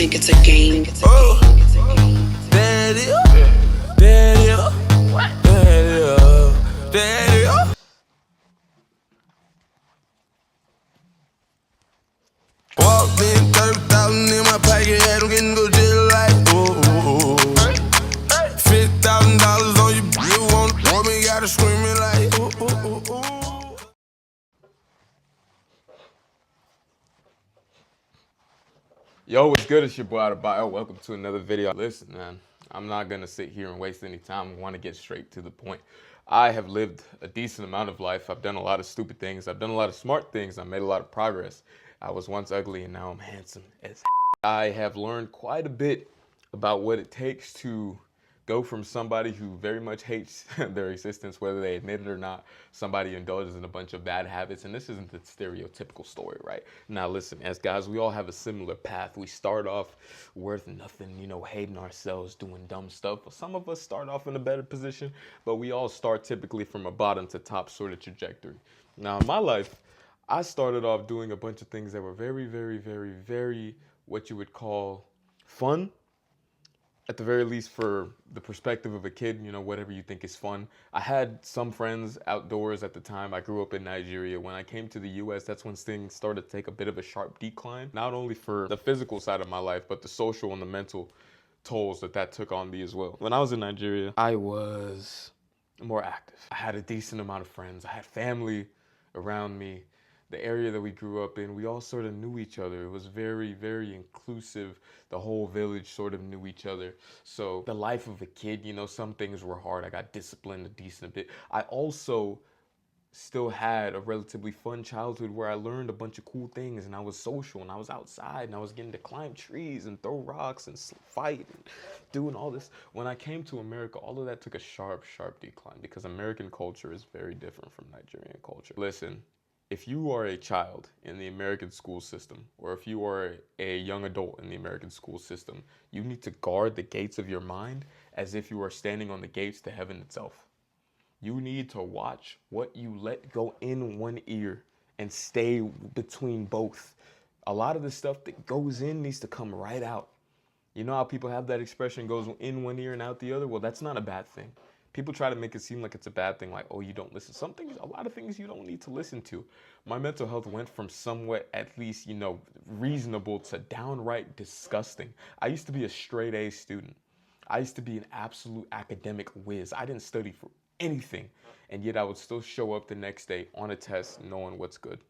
think it's a game. Oh, daddy, daddy, daddy, daddy. Walked in, 30,000 in my pocket, had them getting go just like, ooh. $50,000 on your bill, want me, gotta screaming like, ooh. Yo, what's good? It's your boy Adebayo. Welcome to another video. Listen, man, I'm not gonna sit here and waste any time. I want to get straight to the point. I have lived a decent amount of life. I've done a lot of stupid things. I've done a lot of smart things. I made a lot of progress. I was once ugly and now I'm handsome as I have learned quite a bit about what it takes to go from somebody who very much hates their existence, whether they admit it or not, somebody who indulges in a bunch of bad habits. And this isn't the stereotypical story, right? Now, listen, as guys, we all have a similar path. We start off worth nothing, hating ourselves, doing dumb stuff. But some of us start off in a better position, but we all start typically from a bottom to top sort of trajectory. Now, in my life, I started off doing a bunch of things that were very, very, very, very what you would call fun, at the very least for the perspective of a kid, whatever you think is fun. I had some friends outdoors at the time. I grew up in Nigeria. When I came to the US, that's when things started to take a bit of a sharp decline, not only for the physical side of my life, but the social and the mental tolls that took on me as well. When I was in Nigeria, I was more active. I had a decent amount of friends. I had family around me. The area that we grew up in, we all sort of knew each other. It was very, very inclusive. The whole village sort of knew each other. So the life of a kid, some things were hard. I got disciplined a decent bit. I also still had a relatively fun childhood where I learned a bunch of cool things and I was social and I was outside and I was getting to climb trees and throw rocks and fight and doing all this. When I came to America, all of that took a sharp, sharp decline because American culture is very different from Nigerian culture. Listen, if you are a child in the American school system, or if you are a young adult in the American school system, you need to guard the gates of your mind as if you are standing on the gates to heaven itself. You need to watch what you let go in one ear and stay between both. A lot of the stuff that goes in needs to come right out. You know how people have that expression, goes in one ear and out the other? Well, that's not a bad thing. People try to make it seem like it's a bad thing, like, oh, you don't listen. A lot of things you don't need to listen to. My mental health went from somewhat, at least, reasonable to downright disgusting. I used to be a straight A student. I used to be an absolute academic whiz. I didn't study for anything, and yet I would still show up the next day on a test knowing what's good.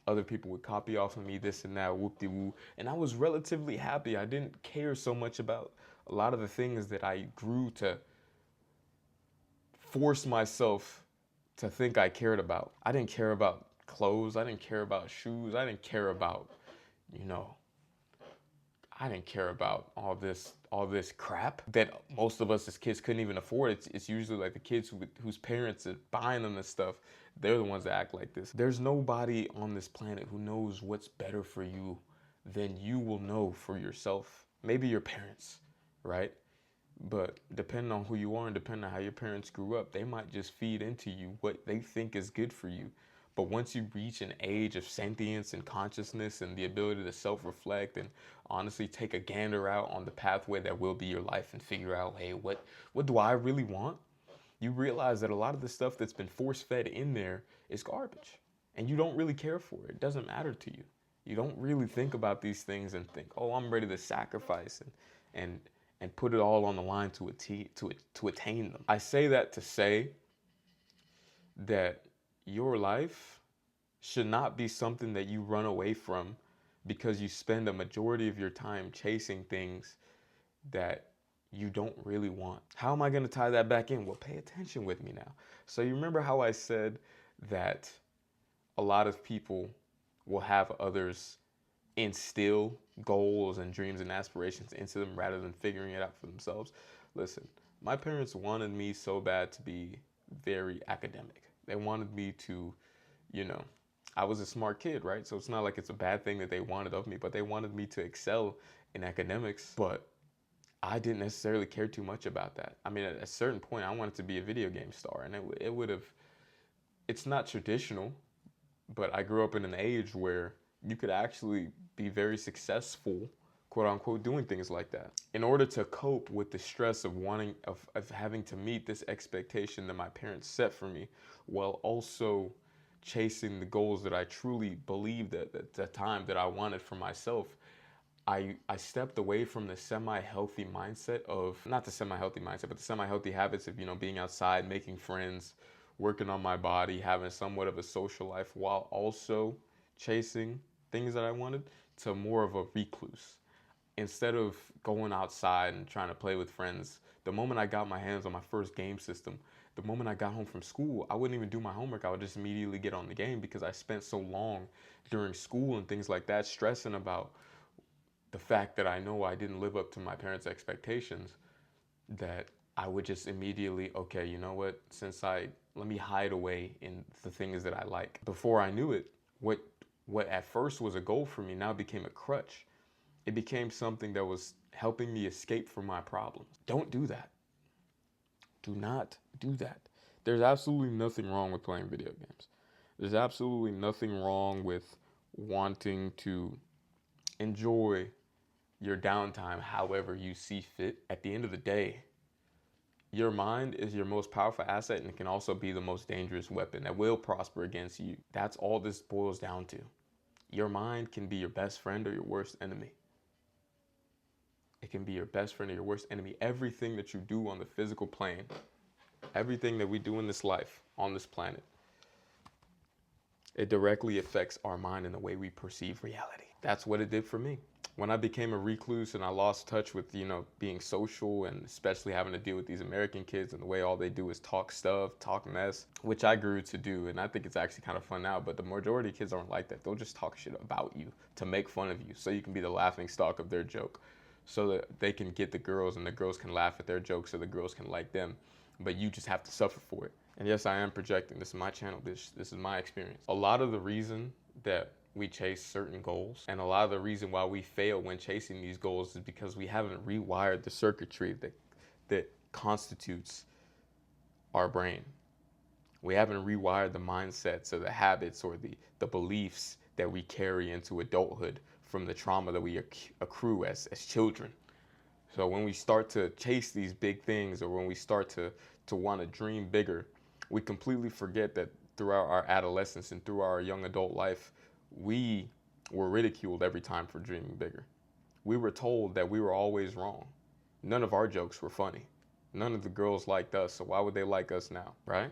Other people would copy off of me, this and that, whoop-de-woo, and I was relatively happy. I didn't care so much about a lot of the things that I grew to force myself to think I cared about. I didn't care about clothes. I didn't care about shoes. I didn't care about, I didn't care about all this crap that most of us as kids couldn't even afford. It's usually like the kids whose parents are buying them this stuff. They're the ones that act like this. There's nobody on this planet who knows what's better for you than you will know for yourself. Maybe your parents, right? But depending on who you are and depending on how your parents grew up, they might just feed into you what they think is good for you. But once you reach an age of sentience and consciousness and the ability to self-reflect and honestly take a gander out on the pathway that will be your life and figure out, hey, what do I really want? You realize that a lot of the stuff that's been force-fed in there is garbage. And you don't really care for it. It doesn't matter to you. You don't really think about these things and think, oh, I'm ready to sacrifice and put it all on the line to attain them. I say that to say that your life should not be something that you run away from because you spend a majority of your time chasing things that you don't really want. How am I going to tie that back in? Well, pay attention with me now. So you remember how I said that a lot of people will have others instill goals and dreams and aspirations into them rather than figuring it out for themselves? Listen, my parents wanted me so bad to be very academic. They wanted me to, I was a smart kid, right? So it's not like it's a bad thing that they wanted of me, but they wanted me to excel in academics. But I didn't necessarily care too much about that. I mean, at a certain point, I wanted to be a video game star, and it would have, it's not traditional, but I grew up in an age where you could actually be very successful, quote unquote doing things like that. In order to cope with the stress of of having to meet this expectation that my parents set for me, while also chasing the goals that I truly believed at the time that I wanted for myself, I stepped away from the semi-healthy mindset of, not the semi-healthy mindset, but the semi-healthy habits of, being outside, making friends, working on my body, having somewhat of a social life while also chasing things that I wanted, to more of a recluse. Instead of going outside and trying to play with friends, the moment I got my hands on my first game system, the moment I got home from school, I wouldn't even do my homework. I would just immediately get on the game because I spent so long during school and things like that stressing about the fact that I know I didn't live up to my parents' expectations, that I would just immediately, okay, you know what, let me hide away in the things that I like. Before I knew it, what at first was a goal for me now became a crutch. It became something that was helping me escape from my problems. Don't do that. Do not do that. There's absolutely nothing wrong with playing video games. There's absolutely nothing wrong with wanting to enjoy your downtime however you see fit. At the end of the day, your mind is your most powerful asset, and it can also be the most dangerous weapon that will prosper against you. That's all this boils down to. Your mind can be your best friend or your worst enemy. It can be your best friend or your worst enemy. Everything that you do on the physical plane, everything that we do in this life, on this planet, it directly affects our mind and the way we perceive reality. That's what it did for me. When I became a recluse and I lost touch with, being social, and especially having to deal with these American kids and the way all they do is talk stuff, talk mess, which I grew to do. And I think it's actually kind of fun now, but the majority of kids aren't like that. They'll just talk shit about you to make fun of you so you can be the laughing stock of their joke, so that they can get the girls and the girls can laugh at their jokes so the girls can like them. But you just have to suffer for it. And yes, I am projecting. This is my channel. This is my experience. A lot of the reason that we chase certain goals, and a lot of the reason why we fail when chasing these goals, is because we haven't rewired the circuitry that constitutes our brain. We haven't rewired the mindsets or the habits or the beliefs that we carry into adulthood from the trauma that we accrue as children. So when we start to chase these big things, or when we start to want to dream bigger, we completely forget that throughout our adolescence and through our young adult life, we were ridiculed every time for dreaming bigger. We were told that we were always wrong. None of our jokes were funny. None of the girls liked us, so why would they like us now, right?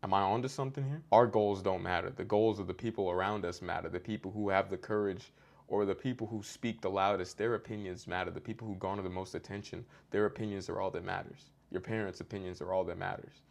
Am I onto something here? Our goals don't matter. The goals of the people around us matter. The people who have the courage, or the people who speak the loudest, their opinions matter. The people who garner the most attention, their opinions are all that matters. Your parents' opinions are all that matters.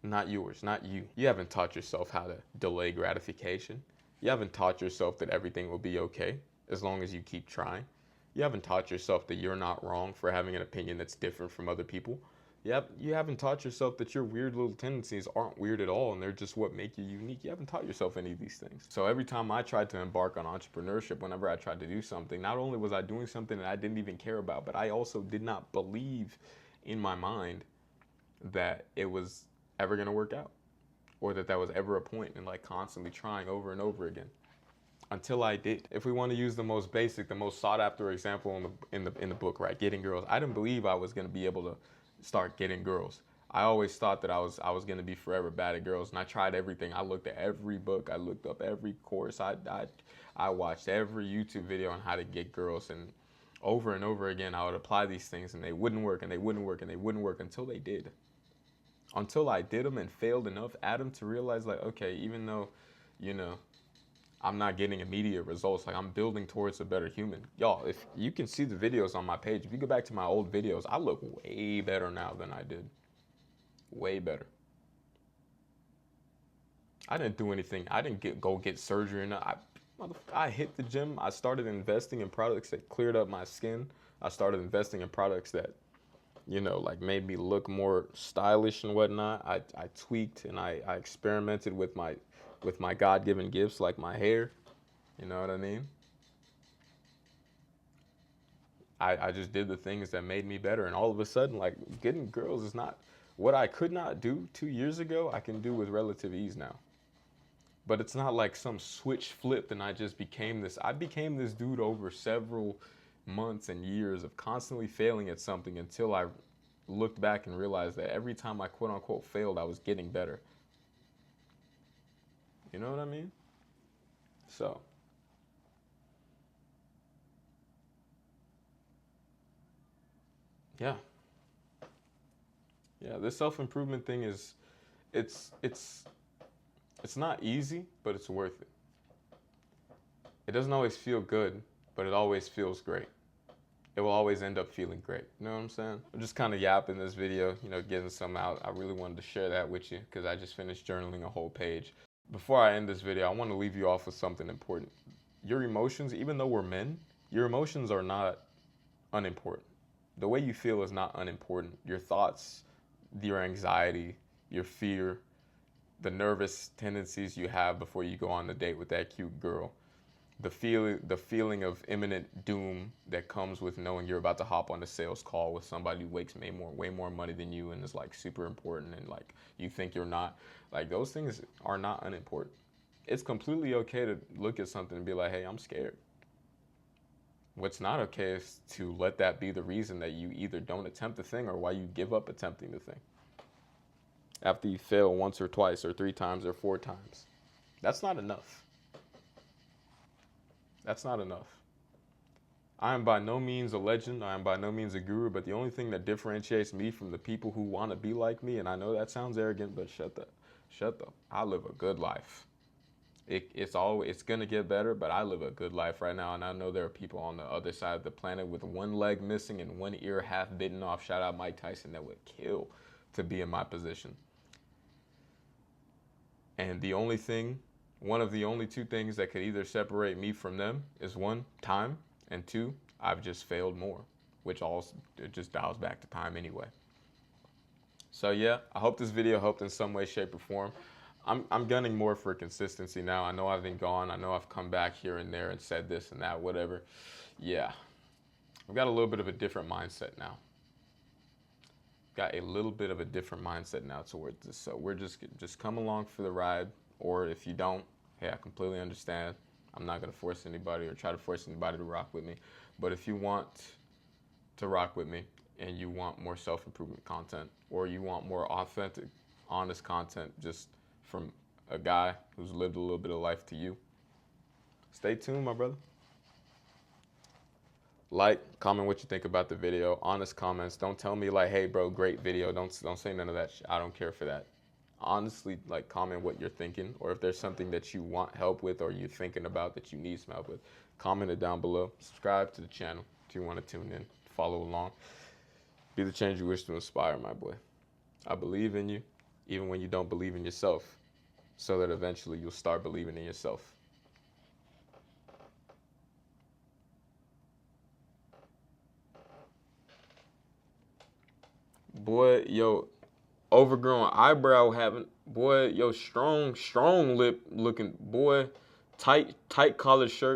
Not yours, not you. You haven't taught yourself how to delay gratification. You haven't taught yourself that everything will be okay as long as you keep trying. You haven't taught yourself that you're not wrong for having an opinion that's different from other people. You haven't taught yourself that your weird little tendencies aren't weird at all and they're just what make you unique. You haven't taught yourself any of these things. So every time I tried to embark on entrepreneurship, whenever I tried to do something, not only was I doing something that I didn't even care about, but I also did not believe in my mind that it was ever going to work out, or that was ever a point in like constantly trying over and over again, until I did. If we want to use the most basic, the most sought after example in the book, right, getting girls, I didn't believe I was going to be able to start getting girls. I always thought that I was going to be forever bad at girls, and I tried everything. I looked at every book, I looked up every course, I watched every YouTube video on how to get girls, and over again I would apply these things, and they wouldn't work, and they wouldn't work, and they wouldn't work, until they did. Until I did them and failed enough at them to realize, like, okay, even though, I'm not getting immediate results, like, I'm building towards a better human. Y'all, if you can see the videos on my page, if you go back to my old videos, I look way better now than I did. Way better. I didn't do anything. I didn't go get surgery. I hit the gym. I started investing in products that cleared up my skin. I started investing in products that, like made me look more stylish and whatnot. I tweaked and I experimented with my God-given gifts, like my hair. You know what I mean? I just did the things that made me better, and all of a sudden, like, getting girls is not what I could not do 2 years ago. I can do with relative ease now. But it's not like some switch flipped and I just became this. I became this dude over several months and years of constantly failing at something until I looked back and realized that every time I quote unquote failed, I was getting better. You know what I mean? So, yeah. Yeah, this self-improvement thing is, it's it's it's not easy, but it's worth it. It doesn't always feel good, but it always feels great. It will always end up feeling great. You know what I'm saying? I'm just kind of yapping this video, getting some out. I really wanted to share that with you because I just finished journaling a whole page. Before I end this video, I want to leave you off with something important. Your emotions, even though we're men, your emotions are not unimportant. The way you feel is not unimportant. Your thoughts, your anxiety, your fear, the nervous tendencies you have before you go on the date with that cute girl, the feeling of imminent doom that comes with knowing you're about to hop on a sales call with somebody who makes way more money than you and is like super important and like you think you're not. Like those things are not unimportant. It's completely okay to look at something and be like, hey, I'm scared. What's not okay is to let that be the reason that you either don't attempt the thing or why you give up attempting the thing. After you fail once or twice or 3 times or 4 times. That's not enough. That's not enough. I am by no means a legend. I am by no means a guru, but the only thing that differentiates me from the people who want to be like me, and I know that sounds arrogant, but shut up. I live a good life. It's going to get better, but I live a good life right now, and I know there are people on the other side of the planet with 1 leg missing and 1 ear half bitten off. Shout out Mike Tyson, that would kill to be in my position. And one of the only 2 things that could either separate me from them is 1, time, and 2, I've just failed more, which it just dials back to time anyway. So yeah, I hope this video helped in some way, shape, or form. I'm gunning more for consistency now. I know I've been gone. I know I've come back here and there and said this and that, whatever. Yeah, I've got a little bit of a different mindset now. Towards this. So we're just come along for the ride. Or if you don't, hey, I completely understand. I'm not going to force anybody or try to force anybody to rock with me. But if you want to rock with me and you want more self-improvement content or you want more authentic, honest content just from a guy who's lived a little bit of life to you, stay tuned, my brother. Like, comment what you think about the video. Honest comments. Don't tell me like, hey, bro, great video. Don't say none of that shit. I don't care for that. Honestly, like, comment what you're thinking, or if there's something that you want help with or you're thinking about that you need some help with, comment it down below. Subscribe to the channel if you want to tune in, follow along. Be the change you wish to inspire, my boy. I believe in you, even when you don't believe in yourself, so that eventually you'll start believing in yourself. Boy, yo, overgrown eyebrow having, boy, yo, strong lip looking, boy, tight collared shirt.